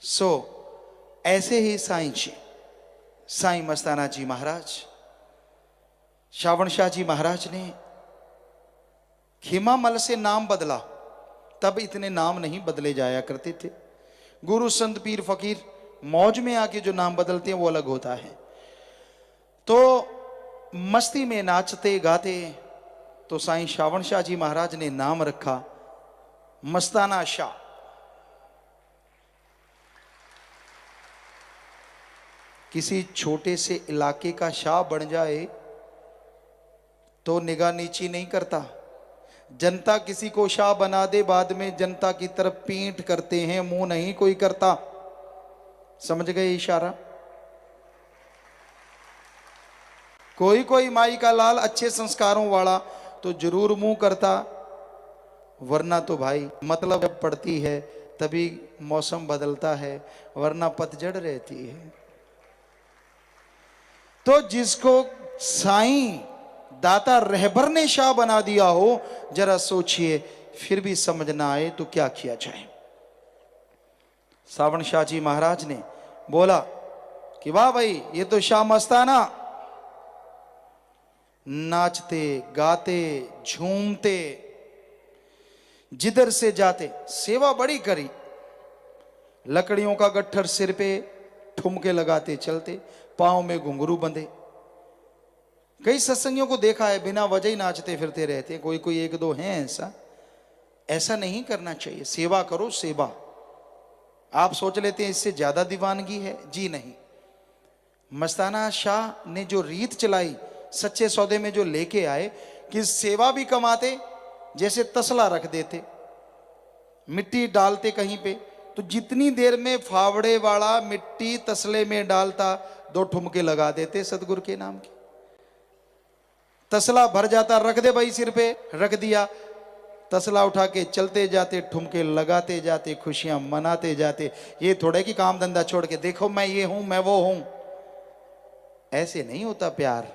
सो ऐसे ही साईं जी, साईं मस्ताना जी महाराज, श्रावण शाह जी महाराज ने खीमामल से नाम बदला। तब इतने नाम नहीं बदले जाया करते थे। गुरु संत पीर फकीर मौज में आके जो नाम बदलते हैं वो अलग होता है। तो मस्ती में नाचते गाते तो साईं श्रावण शाह जी महाराज ने नाम रखा मस्ताना शाह। किसी छोटे से इलाके का शाह बन जाए तो निगाह नीची नहीं करता। जनता किसी को शाह बना दे, बाद में जनता की तरफ पीठ करते हैं, मुंह नहीं कोई करता। समझ गए इशारा? कोई कोई माई का लाल अच्छे संस्कारों वाला तो जरूर मुंह करता, वरना तो भाई मतलब जब पड़ती है तभी मौसम बदलता है, वरना पतझड़ रहती है। तो जिसको साईं दाता रहबर ने शाह बना दिया हो, जरा सोचिए, फिर भी समझ ना आए तो क्या किया जाए। श्रावण शाह जी महाराज ने बोला कि वाह भाई, ये तो शाह मस्ताना। नाचते गाते झूमते जिधर से जाते, सेवा बड़ी करी। लकड़ियों का गट्ठर सिर पे ठुमके लगाते चलते, पांव में घुंघरू बंधे। कई सत्संगियों को देखा है बिना वजह ही नाचते फिरते रहते। कोई कोई एक दो हैं ऐसा। ऐसा नहीं करना चाहिए। सेवा करो, सेवा। आप सोच लेते हैं इससे ज्यादा दीवानगी है, जी नहीं। मस्ताना शाह ने जो रीत चलाई, सच्चे सौदे में जो लेके आए कि सेवा भी कमाते, जैसे तसला रख देते, मिट्टी डालते कहीं पे, तो जितनी देर में फावड़े वाला मिट्टी तसले में डालता, 2 ठुमके लगा देते सतगुरु के नाम के। तसला भर जाता, रख दे भाई सिर पे, रख दिया। तसला उठा के चलते जाते, ठुमके लगाते जाते, खुशियां मनाते जाते। ये थोड़े कि काम धंधा छोड़ के देखो मैं ये हूं, मैं वो हूं। ऐसे नहीं होता प्यार।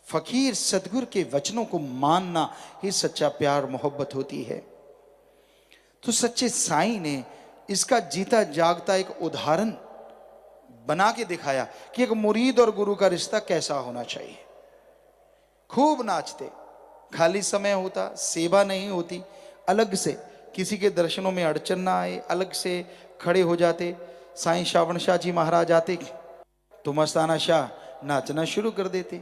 फकीर सतगुरु के वचनों को मानना ही सच्चा प्यार मोहब्बत होती है। तो सच्चे साईं ने इसका जीता जागता एक उदाहरण बना के दिखाया कि एक मुरीद और गुरु का रिश्ता कैसा होना चाहिए। खूब नाचते, खाली समय होता, सेवा नहीं होती, अलग से किसी के दर्शनों में अड़चन ना आए, अलग से खड़े हो जाते। साईं श्रावण शाह जी महाराज आते तो मस्ताना शाह नाचना शुरू कर देते।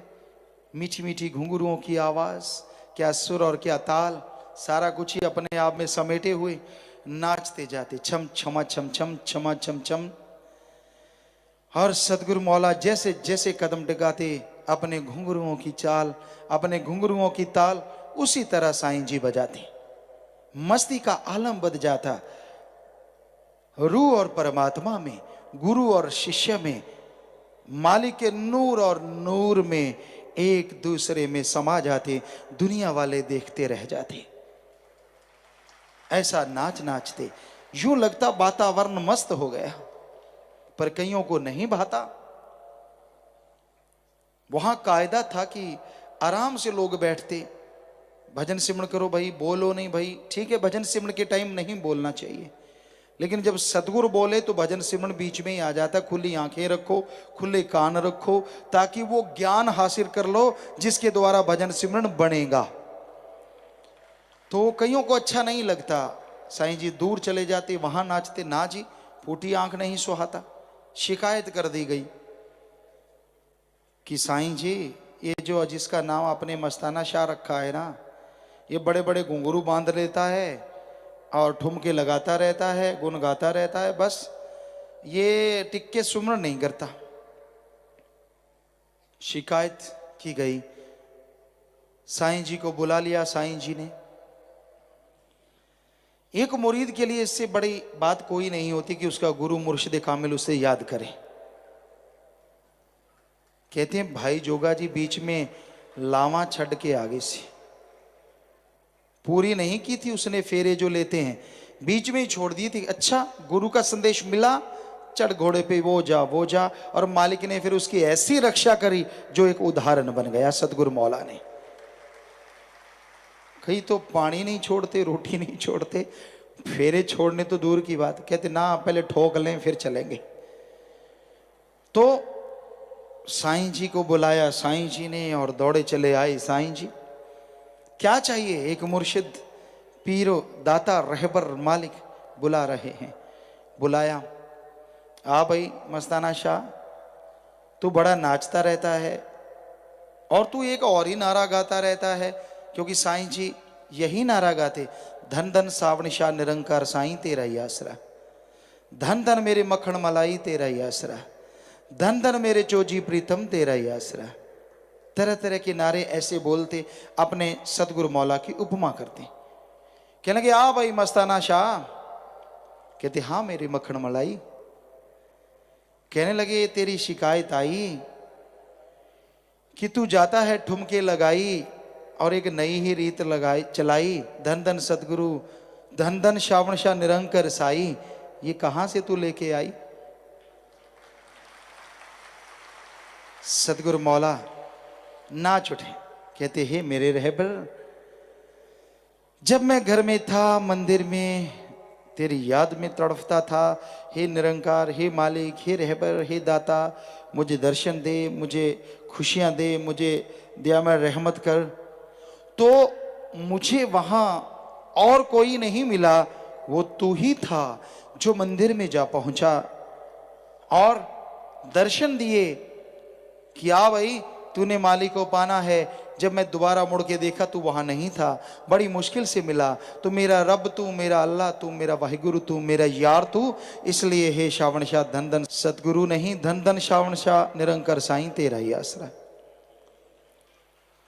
मीठी मीठी घुंघरुओं की आवाज, क्या सुर और क्या ताल, सारा कुछ ही अपने आप में समेटे हुए नाचते जाते, छम छमा छम छम छमा छम छम। और सतगुरु मौला जैसे जैसे कदम डगाते, अपने घुंघरुओं की चाल, अपने घुंघरुओं की ताल उसी तरह साईं जी बजाते। मस्ती का आलम बद जाता। रूह और परमात्मा में, गुरु और शिष्य में, मालिक के नूर और नूर में एक दूसरे में समा जाते। दुनिया वाले देखते रह जाते। ऐसा नाच नाचते यूं लगता वातावरण मस्त हो गया, पर कईयों को नहीं भाता। वहां कायदा था कि आराम से लोग बैठते, भजन सिमरण करो भाई, बोलो नहीं भाई। ठीक है, भजन सिमरण के टाइम नहीं बोलना चाहिए, लेकिन जब सतगुरु बोले तो भजन सिमरण बीच में ही आ जाता। खुली आंखें रखो, खुले कान रखो, ताकि वो ज्ञान हासिल कर लो जिसके द्वारा भजन सिमरण बनेगा। तो कईयों को अच्छा नहीं लगता। साईं जी दूर चले जाते, वहां नाचते। ना जी, फूटी आंख नहीं सुहाता। शिकायत कर दी गई कि साईं जी, ये जो जिसका नाम आपने मस्ताना शाह रखा है ना, ये बड़े बड़े घुंघरू बांध लेता है और ठुमके लगाता रहता है, गुन गाता रहता है, बस ये टिक्के सुमरण नहीं करता। शिकायत की गई। साईं जी को बुला लिया साईं जी ने। एक मुरीद के लिए इससे बड़ी बात कोई नहीं होती कि उसका गुरु मुर्शिद कामिल उसे याद करे। कहते हैं भाई जोगा जी बीच में लावा छड़ के आगे से पूरी नहीं की थी उसने, फेरे जो लेते हैं बीच में ही छोड़ दी थी। अच्छा, गुरु का संदेश मिला, चढ़ घोड़े पे वो जा वो जा। और मालिक ने फिर उसकी ऐसी रक्षा करी जो एक उदाहरण बन गया सतगुरु मौला ने। कहीं तो पानी नहीं छोड़ते, रोटी नहीं छोड़ते, फेरे छोड़ने तो दूर की बात, कहते ना पहले ठोक लें फिर चलेंगे। तो साईं जी को बुलाया साईं जी ने और दौड़े चले आए साईं जी। क्या चाहिए? एक मुर्शिद पीरो दाता रहबर मालिक बुला रहे हैं। बुलाया, आ भाई मस्ताना शाह, तू बड़ा नाचता रहता है और तू एक और ही नारा गाता रहता है, क्योंकि साईं जी यही नारा गाते, धन धन सावण शाह निरंकार साईं तेरा ही आसरा, धन धन मेरे मक्खन मलाई तेरा ही आसरा, धन धन मेरे चोजी प्रीतम तेरा ही आसरा। तरह तरह के नारे ऐसे बोलते, अपने सतगुरु मौला की उपमा करते। कहने लगे, आ भाई मस्ताना शाह। कहते, हाँ मेरी मक्खन मलाई। कहने लगे, तेरी शिकायत आई कि तू जाता है ठुमके लगाई और एक नई ही रीत लगाई चलाई, धन धन सतगुरु धन धन श्रावण शाह निरंकर साई, ये कहां से तू लेके आई? सतगुरु मौला नाच उठे। कहते, हे मेरे रहबर, जब मैं घर में था मंदिर में तेरी याद में तड़फता था, हे निरंकार, हे मालिक, हे रहबर, हे दाता, मुझे दर्शन दे, मुझे खुशियां दे, मुझे दयामय रहमत कर। तो मुझे वहां और कोई नहीं मिला, वो तू ही था जो मंदिर में जा पहुंचा और दर्शन दिए कि आ भाई तूने मालिक को पाना है। जब मैं दोबारा मुड़ के देखा तू वहां नहीं था, बड़ी मुश्किल से मिला। तो मेरा रब तू, मेरा अल्लाह तू, मेरा वाहिगुरु तू, मेरा यार तू, इसलिए हे श्रावण शाह धन धन सतगुरु नहीं, धन धन श्रावण शाह निरंकर साईं तेरा ही आसरा।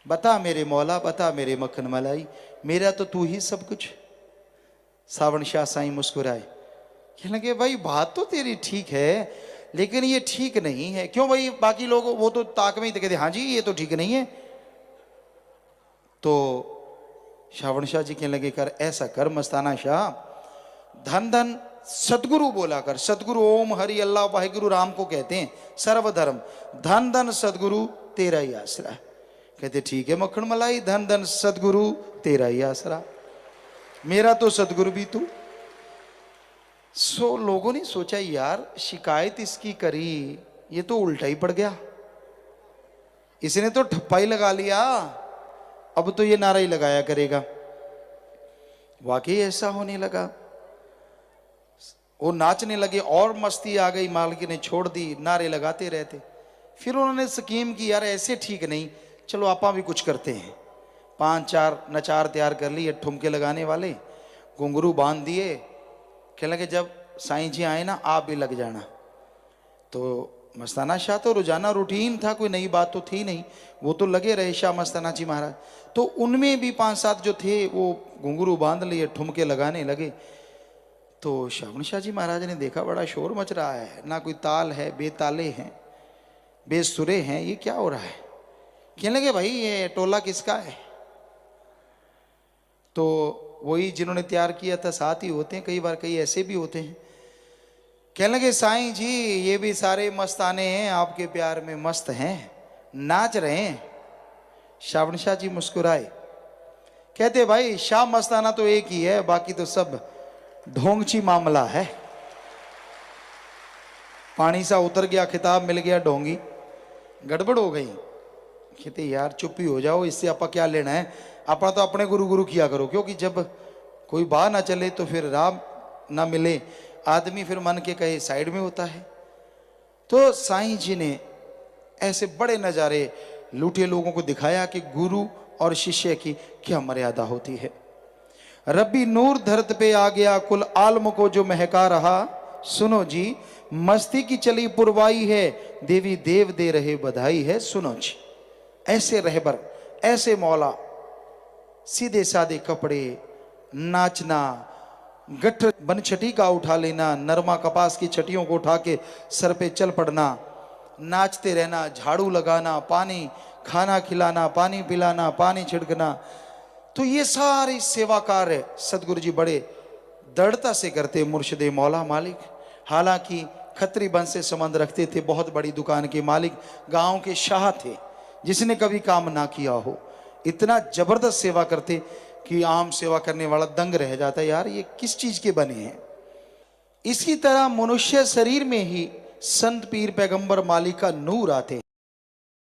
बता मेरे मौला, बता मेरे मक्खन मलाई, मेरा तो तू ही सब कुछ। श्रावण शाह साईं मुस्कुराए। कहने लगे, भाई बात तो तेरी ठीक है, लेकिन ये ठीक नहीं है। क्यों भाई? बाकी लोग वो तो ताक में ही कहते, हाँ जी ये तो ठीक नहीं है। तो श्रावण शाह जी कहने लगे, कर ऐसा कर मस्ताना शाह, धन धन सतगुरु बोला कर। सतगुरु ओम हरि अल्लाह वाहिगुरु राम को कहते हैं, सर्वधर्म, धन धन सतगुरु तेरा ही आसरा। कहते, ठीक है मक्खन मलाई, धन धन सतगुरु तेरा ही आसरा, मेरा तो सतगुरु भी तू। सो लोगों ने सोचा, यार शिकायत इसकी करी, ये तो उल्टा ही पड़ गया, इसने तो ठप्पा ही लगा लिया, अब तो ये नारा ही लगाया करेगा। वाकई ऐसा होने लगा। वो नाचने लगे और मस्ती आ गई, मालिक ने छोड़ दी, नारे लगाते रहते। फिर उन्होंने स्कीम की, यार ऐसे ठीक नहीं, चलो आपा भी कुछ करते हैं। 5-4 नचार तैयार कर लिए, ठुमके लगाने वाले, घुंघरू बांध दिए। कहने लगे, जब साईं जी आए ना आप भी लग जाना। तो मस्ताना शाह तो रोजाना रूटीन था, कोई नई बात तो थी नहीं, वो तो लगे रहे शाह मस्ताना जी महाराज। तो उनमें भी 5-7 जो थे वो घुंघरू बांध लिए, ठुमके लगाने लगे। तो श्रावण शाह जी महाराज ने देखा, बड़ा शोर मच रहा है, ना कोई ताल है, बेताले हैं, बेसुरे हैं, ये क्या हो रहा है? कहने लगे, भाई ये टोला किसका है? तो वही जिन्होंने तैयार किया था साथ ही होते हैं, कई बार कई ऐसे भी होते हैं। कहने लगे, साईं जी ये भी सारे मस्ताने हैं, आपके प्यार में मस्त हैं, नाच रहे हैं। श्रावण शाह जी मुस्कुराए। कहते, भाई शाह मस्ताना तो एक ही है, बाकी तो सब ढोंगची मामला है। पानी सा उतर गया, खिताब मिल गया, ढोंगी गड़बड़ हो गई। कहते, यार चुप ही हो जाओ, इससे आपा क्या लेना है, अपना तो अपने गुरु गुरु किया करो, क्योंकि जब कोई बाह ना चले तो फिर राह ना मिले, आदमी फिर मन के कहे साइड में होता है। तो साईं जी ने ऐसे बड़े नज़ारे लूटे लोगों को दिखाया कि गुरु और शिष्य की क्या मर्यादा होती है। रब्बी नूर धरत पे आ गया, कुल आलम को जो महका रहा, सुनो जी मस्ती की चली पुरवाई है, देवी देव दे रहे बधाई है, सुनो जी। ऐसे रहबर, ऐसे मौला, सीधे साधे कपड़े, नाचना, गट्ठ बनछटी का उठा लेना, नरमा कपास की छटियों को उठा के सर पे चल पड़ना, नाचते रहना, झाड़ू लगाना, पानी खाना खिलाना, पानी पिलाना, पानी छिड़कना। तो ये सारे सेवा कार्य सतगुरु जी बड़े दृढ़ता से करते, मुर्शिदे मौला मालिक। हालांकि खत्री वंश से संबंध रखते थे, बहुत बड़ी दुकान के मालिक, गांव के शाह थे, जिसने कभी काम ना किया हो, इतना जबरदस्त सेवा करते। कि आम सेवा करने वाला दंग रह जाता है, यार ये किस चीज के बने हैं। इसी तरह मनुष्य शरीर में ही संत पीर पैगंबर मालिक का नूर आते हैं।